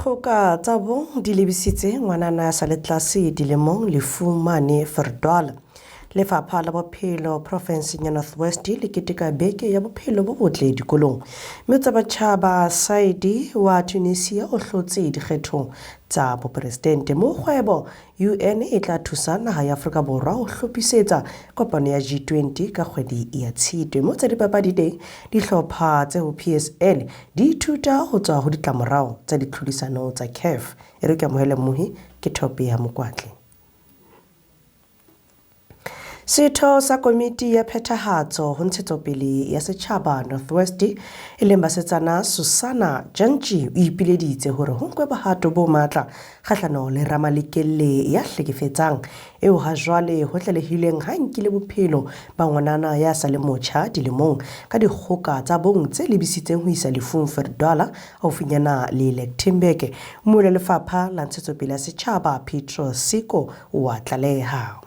Dikgoka tsa bong di lebisitse ngwanana sa le tlase dilemong Lefumane Verdwaal. Lefapha la Bophelo Provinceng ya North West le keteka beke ya bophelo bo botle dikolong. Moetsabatjhaba Saidi wa Tunisia o hlotse dikgetho tsa bopresidente mo kgwebo. UN e tla thusa naha ya Afrika Borwa ho hlophisetsa kopano ya G20 ka kgwedi ya Tshitwe. Mo tsa dipapadi teng dihlopha tse ho PSL di ithuta ho tswa ho ditlamorao tsa ditlhodisano tsa CAF. E re ke amohele mohi ke Thope ya Mokwatle. Setho sa komiti ya phethahatso ho ntshetsopele ya setjhaba North West e leng basetsana Susana Jantji o ipileditse hore ho nkwe bohato bo matla kgahlano le Ramalikele ya hlekefetsang eo ha jwale ho tlalehileng ha nkile bophelo ba ngwanana ya sa le motjha dilemong ka dikgoka tsa bong tse lebisitseng ho isa lefung Verdwaal haufinyana le Lichtenburg. Mmuele lefapha la ntshetsopele ya setjhaba Petro Siko wa tlaleha.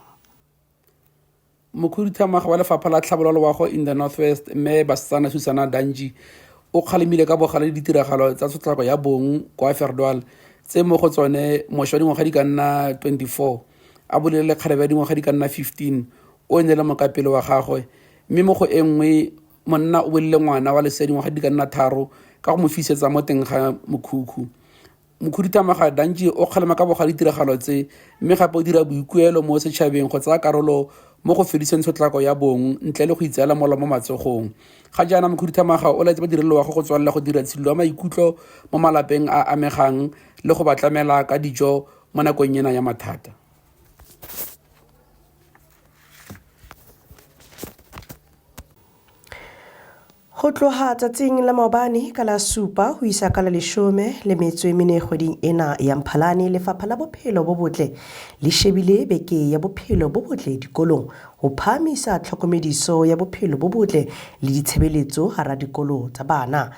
Mokhuduthamaga wa lefapha la tlhabololo loago in the Northwest mme basetsana Susana Jantji o kgalemile ka bogale le ditiragalo tsa tshotlako ya bong kwa Verdwaal tse mo go tsone mošwa wa dingwaga di ka nna 24 a bolelele kgarebe ya dingwaga di ka nna 15 o ne le mokapelo wa gagwe mme mo go enngwe monna o bolele ngwana wa lesea dingwaga di ka nna 3 ka go mo fisetsa mo teng ga mokhukhu. Mokhuduthamaga Jantji o kgalema ka bogale ditiragalo tse mme gape o dira boikuelo mo setšhabeng go tsaya karolo mo go fediseng tshotlako ya bong ntle le go itseela molao mo matsogong. Ga jaana mokhuduthamaga o laetse badiredi loago go tswalela go dira tshilo ya maikutlo mo malapeng a amegang le go ba tlamela ka dijo mo nakong ena ya mathata. Ho tloha tsatsing la maobane ka la 7 ho isa ka la 10 le metso e mene kgweding ena ya Mphalane, lefapha la bophelo bo botle le shebile beke ya bophelo bo botle dikolong ho phahamisa tlhokomediso ya bophelo bo botle le ditshebeletso hara dikolo tsa bana.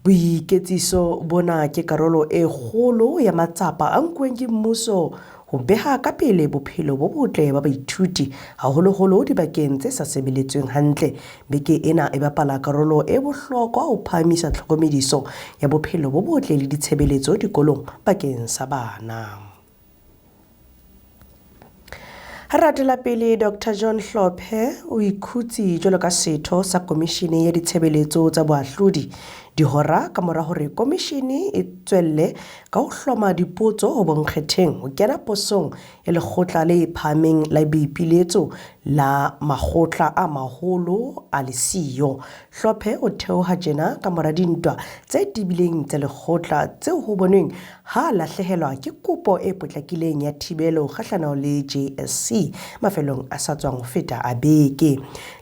Boiketsiso bona ke karolo e kgolo ya matsapa a nkuweng ke mmuso ho beha ka pele bophelo bo botle ba baithuti haholoholo dibakeng tse sa sebeletsweng hantle. Beke ena e bapala karolo e bohlokwa ho phahamisa tlhokomediso ya bophelo bo botle le ditshebeletso dikolong bakeng sa bana. Haratela pele Dr. John Hlophe o ikhutsi jwalo ka setho sa komishene ya ditshebeletso tsa boahlodi dihora ka mora hore komishene e tswelle ka ho hloma dipotso ho bonkgetheng ho kena posong e lekgotla le phahameng la boipiletso la makgotla a maholo a lesiyo. Hlophe o theoha tjena ka mora dintwa tse tibileng tsa lekgotla tseo ho bonweng ha lahlehelwa ke kopo e potlakileng ya thibelo kgahlano le JSC mafelong a sa tswang ho feta a beke.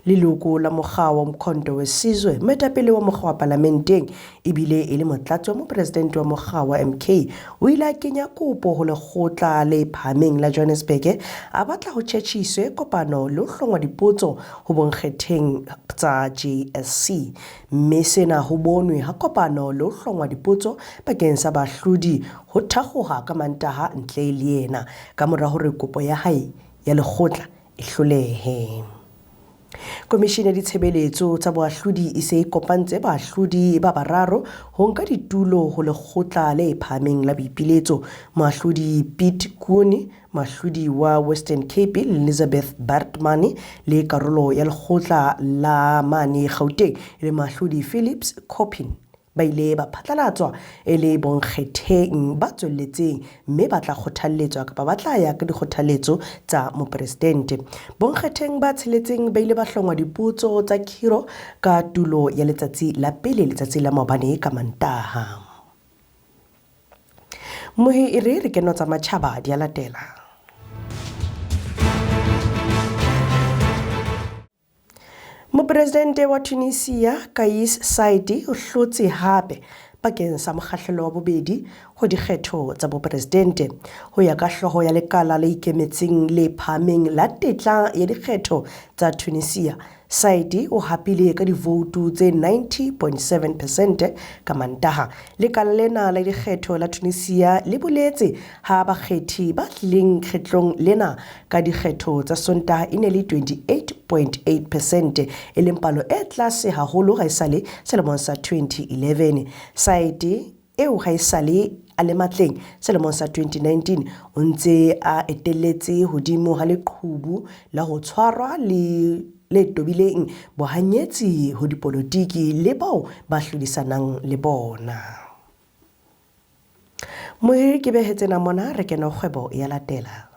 Leloko la mokga wa Umkhonto weSizwe, moetapele wa mokga wa parlamenteng ebile e le motlatsi wa mopresidente wa mokga wa MK, o ile a kenya kopo ho lekgotla le phahameng la Johannesburg a batla ho tjhetjhiswe kopano le ho hlongwa dipotso ho bonkgetheng tsa JSC. Mme sena ho bonwe ha kopano le ho hlongwa dipotso bakeng sa bahlodi ho thakgoha ka Mantaha ntle le yena ka mora hore kopo ya hae ya lekgotla e hlolehe. Komishene ya ditshebeletso tsa boahlodi e se e kopantse bahlodi ba bararo ho nka ditulo ho lekgotla le phahameng la boipiletso. Moahlodi Piet Koene, moahlodi wa Western Cape Elizabeth Bartman le karolo ya lekgotla la mane Gauteng le moahlodi Philips Copin ba ile ba phatlalatswa e le bonkgetheng ba tswelletseng mme ba tla kgothalletswa kapa ba tla ya ka dikgothaletso tsa mopresidente. Bonkgetheng ba tsheletseng ba ile ba hlongwa dipotso tsa khiro ka tulo ya letsatsi la pele letsatsi la maobane ka Mantaha. Mohi re keno tsa matjhaba di a latela. Mopresidente wa Tunisia Kais Saied o hlotse hape bakeng sa mokgahlelo wa bobedi ho dikgetho tsa bopresidente. Ho ya ka hloho ya lekala le ikemetseng le phahameng la tetla ya dikgetho tsa Tunisia, Saied o hapile ka divoutu tse 90.7% ka Mantaha. Lekala lena la dikgetho la Tunisia le boletse ha bakgethi ba tlileng kgetlong lena ka dikgetho tsa Sontaha e ne le 28.8%, e leng palo e tlase haholo ga esale selemong sa 2011. Saied eo ga esale a le matleng selemong sa 2019 o ntse a etelletse hodimo ha leqhubu la ho tshwarwa le tobileng bohanyetsi ho dipolotiki le bao ba hlodisanang le bona. Mohiri ke behetse na mona re kena kgwebo ya latela.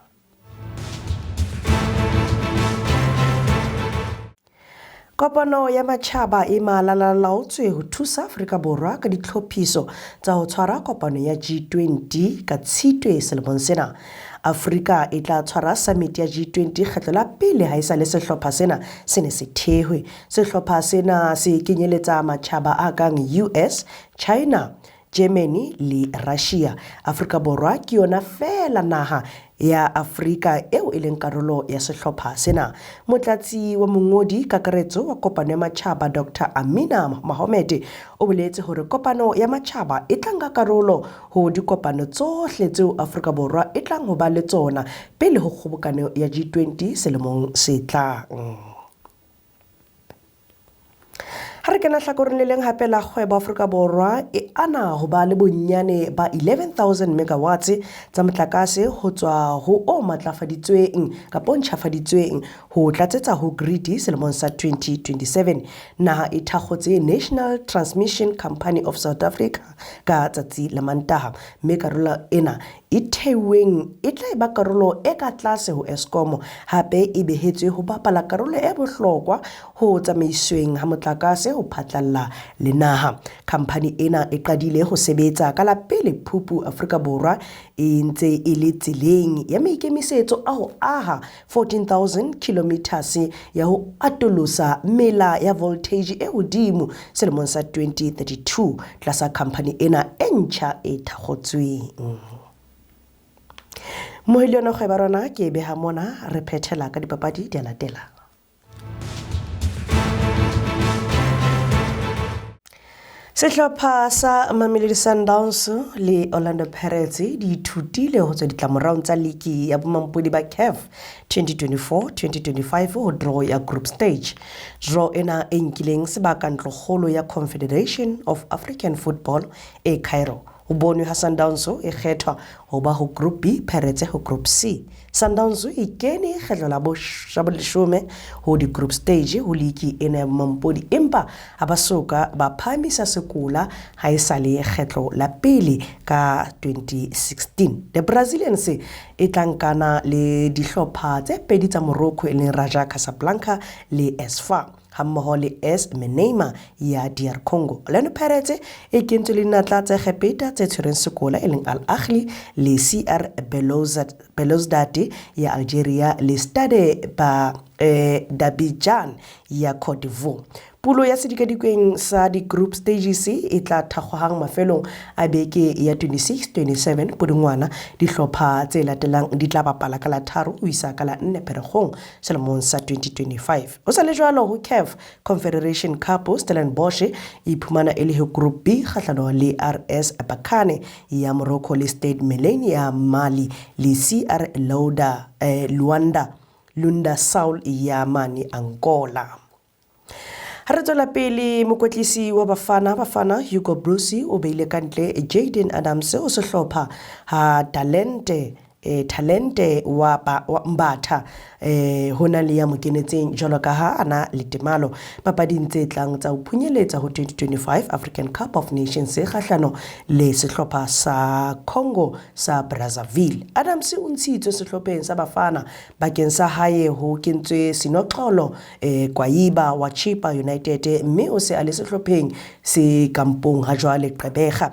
Kopano ya matjhaba e malalalaotswe ho thusa Afrika Borwa ka ditlhophiso tsa ho tshwara kopano ya G20 ka Tshitwe selemong sena. Afrika e tla tshwara summit ya G20 kgetlo la pele ha esale sehlopha sena se ne se thehwe. Sehlopha sena se kenyeletsa matjhaba a kang US, China, Germany le Russia. Afrika Borwa ke yona fela naha ya Afrika eo e leng karolo ya sehlopha sena. Motlatsi wa mongodi kakaretso wa kopano ya matjhaba Dr. Amina Mohamed o boletse hore kopano ya matjhaba e tla nka karolo ho dikopano tsohle tseo Afrika Borwa e tlang ho ba le tsona pele ho kgobokano ya G20 selemong se tlang. Ha re kena hlakoreng le leng hape la kgwebo, Afrika Borwa e ana ho ba le bonyane ba 11,000 megawatts tsa motlakase ho tswa ho o matlafaditsweng kapa ntjhafaditsweng ho tlatsetsa ho grid selemong sa 2027. Naha e thakgotse National Transmission Company of South Africa ka tsatsi la Mantaha, mme karolo ena e theuweng e tla ba karolo e ka tlase ho Eskom, hape e behetswe ho bapala karolo e bohlokwa ho tsamaisweng ha motlakase ho phatlalla le naha. Khamphani ena e qadile ho sebetsa ka la pele Phupu Afrika Borwa e ntse e le tseleng ya maikemisetso a ho aha 14,000 kilometers ya ho atolosa mela ya voltage e hodimo selemong sa 2032 tlasa khamphani ena e ntjha e thakgotsweng. Mohiliona kgweba rona ke beha mona re phethela ka dipapadi di latela. Sehlopha sa Mamelodi Sundowns le Orlando Pirates di ithutile ho tswa ditlamorao tsa ligi ya bomampodi ba CAF 2024-2025 ho draw ya group stage. Draw ena e nkileng sebaka ntlokgolo ya Confederation of African Football e Cairo. Ho bonwe ha Sundowns e kgethwa ho ba ho group B, Pirates ho group C. Sundowns e kene kgetlo la boleshome ho di group stage ho ligi ena ya bomampodi, empa ha ba soka ba phamisa sekula ha esale kgetlo la pele ka 2016. The Brazilians e tlankana le dihlopha tse pedi tsa Morocco e leng Raja Casablanca le Sfax hammoho le AS Meneima ya DR Congo. Orlando Pirates e kentswe le natla tse kgepeta tse tshwereng sekola e leng Al Ahly le CR Belouizdad ya Algeria le Stade d'Abidjan ya Cote d'Ivoire. Pulo ya sedikadikweng sa di group stages e tla thakgohang mafelong a beke ya 26-27 Pudungwana. Dihlopha tse latelang di tla bapala ka la 3 ho isa ka la 4 Pherekgong selemong sa 2025. O sa le jwalo ho CAF Confederation Cup, Stellenbosch e iphumana e le ho group B kgahlano le RS Berkane ya Morocco le Stade Malien ya Mali le CR Lunda Soul ya mane Angola. Ha re tswela pele, mokwetlisi wa Bafana Hugo Broos o beile kantle Jayden Adams o sehlopha ha talente wa Mbatha hona le ya mokenetseng jwalo ka ha ana le temalo papading tse tlang tsa ho phunyeletsa ho 2025 African Cup of Nations se kgahlano le sehlopha sa Congo sa Brazzaville. Adams o ntshitswe sehlopheng sa Bafana bakeng sa hae ho kentswe Sinoxolo Kwaiba wa Chippa United, mme o se a le sehlopheng se kampong ha jwale Gqeberha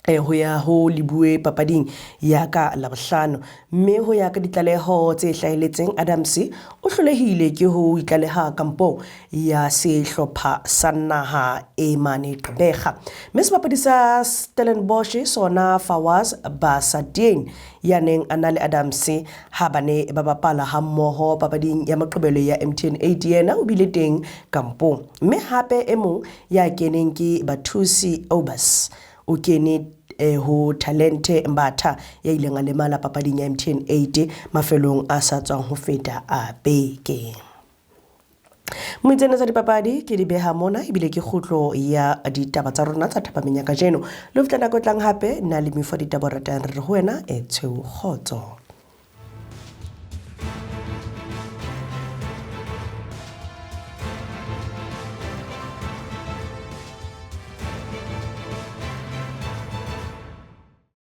ho ya ho libue papading ya ka Labohlano, mme ho ya ka ditlaleho tse hlahelletseng Adams o hlolehile ke ho itlaleha kampo ya sehlopha sa naha e mane Gqeberha. Mme sebapadi sa Stellenbosch sona Fawaz Basadien ya neng a na le Adams ha ba ne ba bapala hammoho papading ya Moqebelo ya MTN 8 yena o bile teng kampong, mme hape e mong ya keneng ke Bathusi Obas o kene ho Talente Mbatha ya ileng a lemala papading ya MTN 8 mafelong a sa tswang ho feta a beke. Moitsene tsa dipapadi ke di beha mona ebile ke kgutlo ya ditaba tsa rona tsa thapameng ya kajeno le ho fihla nako e tlang hape nna le mefo ditaba ratang re re ho wena e tshweu kgotso.